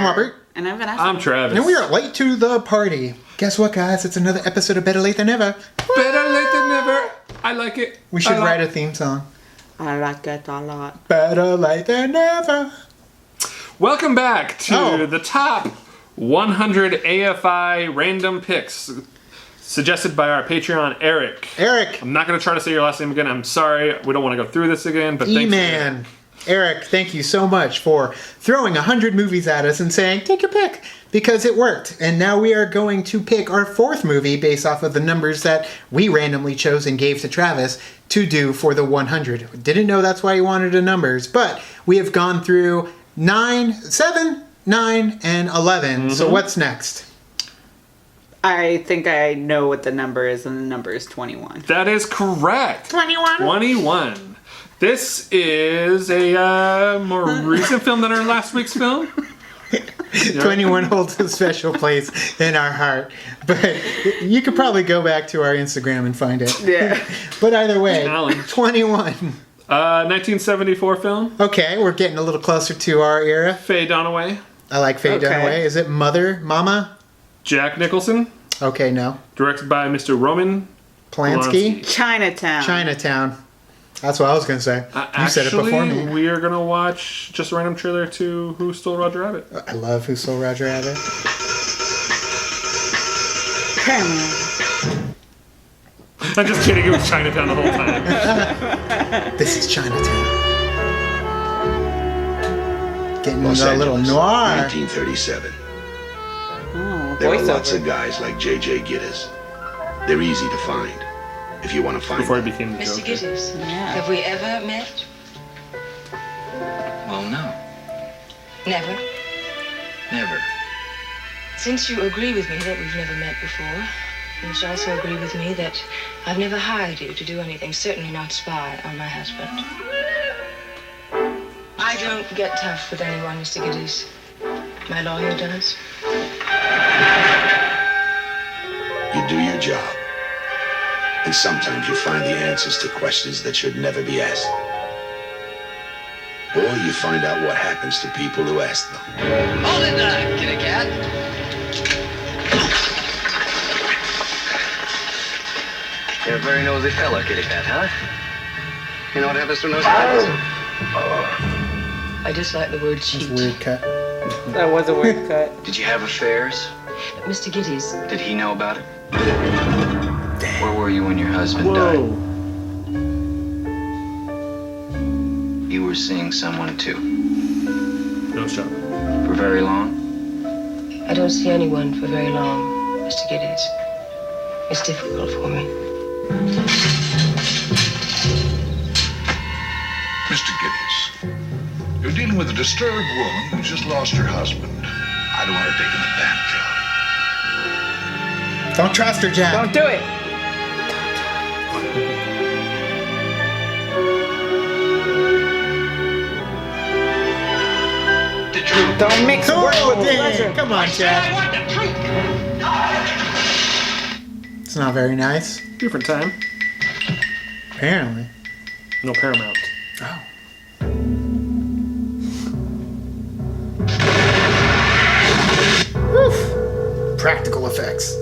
Robert. And I'm Vanessa. I'm Travis. And we are late to the party. Guess what, guys? It's another episode of Better Late Than Never. Better late than never. I like it. We should write a theme song. I like it a lot. Better late than never. Welcome back to the top 100 AFI random picks suggested by our Patreon, Eric. Eric. I'm not going to try to say your last name again. I'm sorry. We don't want to go through this again, but thanks. E-Man. Eric, thank you so much for throwing 100 movies at us and saying, take your pick, because it worked. And now we are going to pick our fourth movie based off of the numbers that we randomly chose and gave to Travis to do for the 100. Didn't know that's why he wanted the numbers, but we have gone through 7, 9, and 11. Mm-hmm. So what's next? I think I know what the number is, and the number is 21. That is correct. 21. 21. This is a more recent film than our last week's film. 21 holds a special place in our heart. But you could probably go back to our Instagram and find it. Yeah. But either way, Challenge. 21. 1974 film. Okay, we're getting a little closer to our era. Faye Dunaway. I like Faye Dunaway. Is it Mama? Jack Nicholson. Okay, no. Directed by Mr. Roman Polanski. Chinatown. That's what I was going to say. You said it before me. We are going to watch just a random trailer to Who Stole Roger Rabbit. I love Who Stole Roger Rabbit. I'm just kidding. It was Chinatown the whole time. This is Chinatown. Getting Los a little Angeles, noir. 1937. Oh, There are lots voiceover. of guys like J.J. Gittes. They're easy to find, if you want to find Before he them. became the Mr. Joker. Gittes, Yeah. have we ever met? Well, no. Never. Never. Since you agree with me that we've never met before, you must also agree with me that I've never hired you to do anything, certainly not spy on my husband. I don't get tough with anyone, Mr. Gittes. My lawyer does. You do your job. And sometimes you find the answers to questions that should never be asked. Or you find out what happens to people who ask them. Hold it there, kitty cat. You're a very nosy fella, kitty cat, huh? You know what happens to nosy fellas? I dislike the word That's cheat. a weird cut. That was a weird cut. Did you have affairs? Mr. Gittes, Did he know about it? Where were you when your husband died? You were seeing someone too. No shot. For very long? I don't see anyone for very long, Mr. Gittes. It's difficult for me. Mr. Gittes, you're dealing with a disturbed woman who's just lost her husband. I don't want her taken advantage of. Don't trust her, Jack. Don't do it. The truth. Don't mix work Oh, with pleasure. dang. Come on, Jack. I want the truth. It's not very nice. Different time. Apparently. No Paramount. Oh. Woof. Practical effects.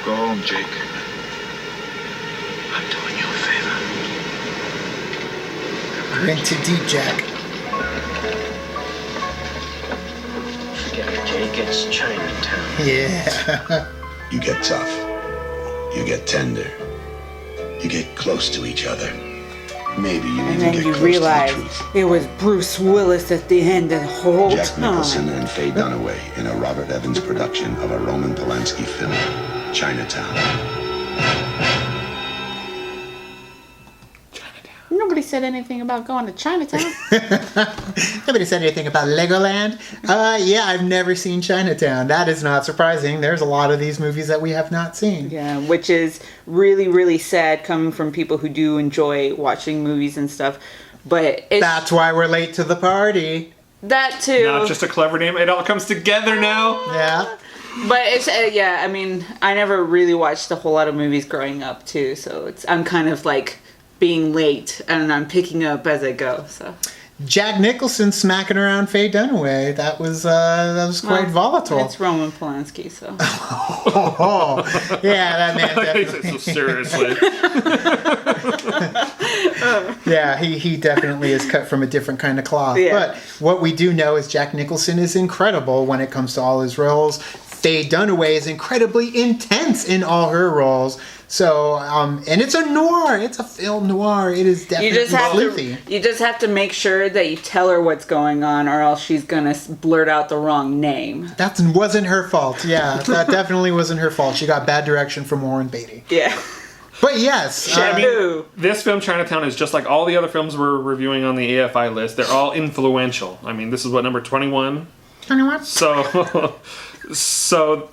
Go home, Jake. I'm doing you a favor. You're in too deep, Jack. Forget it, Jake. It's Chinatown. Yeah. You get tough. You get tender. You get close to each other. Maybe you And even then get you close realize to the truth. it was Bruce Willis at the end of the whole Jack time. Nicholson and Faye Dunaway in a Robert Evans production of a Roman Polanski film, Chinatown. Nobody said anything about going to Chinatown. Nobody said anything about Legoland. Yeah, I've never seen Chinatown. That is not surprising. There's a lot of these movies that we have not seen. Yeah, which is really, really sad coming from people who do enjoy watching movies and stuff. But That's why we're late to the party. That too. Not just a clever name. It all comes together now. Yeah. But it's yeah. I mean, I never really watched a whole lot of movies growing up too, so I'm kind of like being late, and I'm picking up as I go. So Jack Nicholson smacking around Faye Dunaway. That was quite volatile. It's Roman Polanski, so. Oh, yeah, that man He definitely. said so seriously. Yeah, he definitely is cut from a different kind of cloth. Yeah. But what we do know is Jack Nicholson is incredible when it comes to all his roles. Faye Dunaway is incredibly intense in all her roles. So, and it's a noir. It's a film noir. It is definitely sleuthy. You just have to make sure that you tell her what's going on, or else she's gonna blurt out the wrong name. That wasn't her fault. Yeah, that definitely wasn't her fault. She got bad direction from Warren Beatty. Yeah. But yes, Shampoo. This film, Chinatown, is just like all the other films we're reviewing on the AFI list. They're all influential. I mean, this is what, number 21? 21? So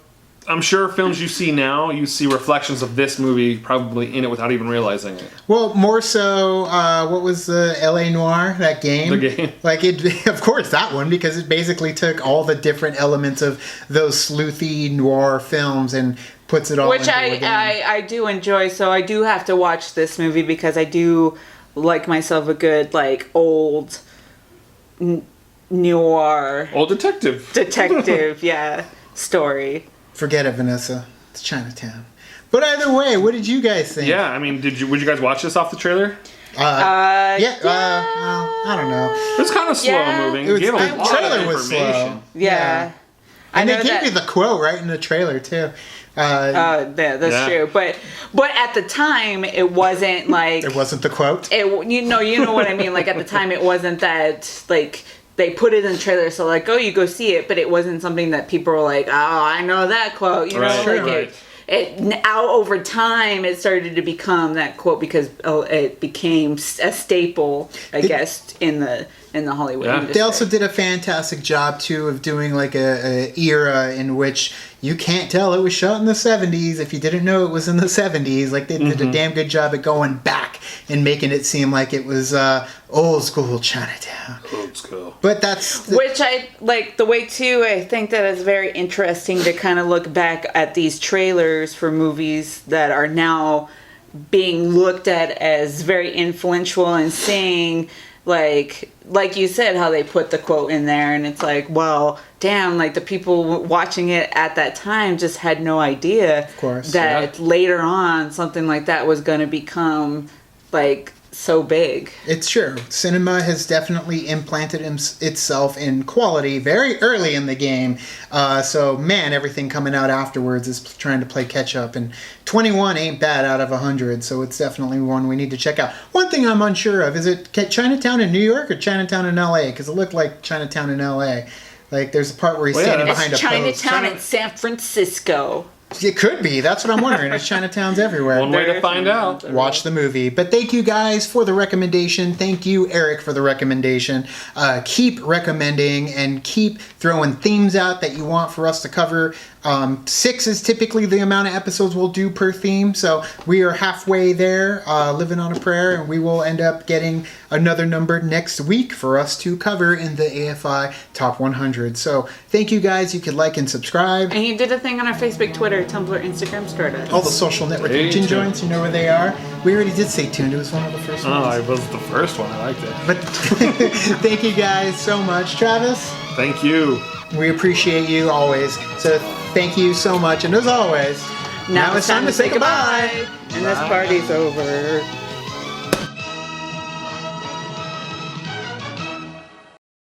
I'm sure films you see now, you see reflections of this movie probably in it without even realizing it. Well, more so, what was the L.A. Noire, that game? The game. Like, of course, that one, because it basically took all the different elements of those sleuthy noir films and puts it all Which into a game. I do enjoy, so I do have to watch this movie because I do like myself a good, like, old noir Old detective. yeah, story. Forget it, Vanessa. It's Chinatown. But either way, what did you guys think? Yeah, I mean, would you guys watch this off the trailer? Well, I don't know. It was kind of slow Yeah. moving. It was- It gave a the lot trailer of was information. slow. Yeah. And I they know gave that. you the quote right in the trailer, too. Yeah, that's Yeah. true. But at the time, it wasn't like It wasn't the quote. you know what I mean. Like at the time, it wasn't that like they put it in the trailer, so like, oh, you go see it. But it wasn't something that people were like, oh, I know that quote. You know, Right, like right. it out over time, it started to become that quote because it became a staple, I guess, in the Hollywood Yeah. industry. They also did a fantastic job, too, of doing like a era in which you can't tell it was shot in the 70s if you didn't know it was in the 70s. Like, they did a damn good job at going back and making it seem like it was old school Chinatown. Old school. But that's... Which I like the way too. I think that it's very interesting to kind of look back at these trailers for movies that are now being looked at as very influential and seeing like you said, how they put the quote in there, and it's like, well, damn, like the people watching it at that time just had no idea course, that later on something like that was going to become like so big. It's true. Cinema has definitely implanted itself in quality very early in the game. So, man, everything coming out afterwards is trying to play catch up. And 21 ain't bad out of 100, so it's definitely one we need to check out. One thing I'm unsure of, is it Chinatown in New York or Chinatown in L.A.? Because it looked like Chinatown in L.A. Like, there's a part where he's standing behind a It's post. Chinatown in San Francisco. It could be. That's what I'm wondering. It's Chinatowns everywhere. One way to find out. Watch the movie. But thank you guys for the recommendation. Thank you, Eric, for the recommendation. Keep recommending and keep throwing themes out that you want for us to cover. 6 is typically the amount of episodes we'll do per theme. So we are halfway there, living on a prayer, and we will end up getting another number next week for us to cover in the AFI Top 100. So thank you guys. You can like and subscribe. And you did a thing on our Facebook, Twitter, Tumblr, Instagram, Stardust. All the social networking Stay tuned. joints, you know where they are. We already did stay tuned. It was one of the first ones. Oh, it was the first one. I liked it. But thank you guys so much. Travis, Thank you. we appreciate you always. So thank you so much. And as always, Now it's time to say goodbye. And this party's over.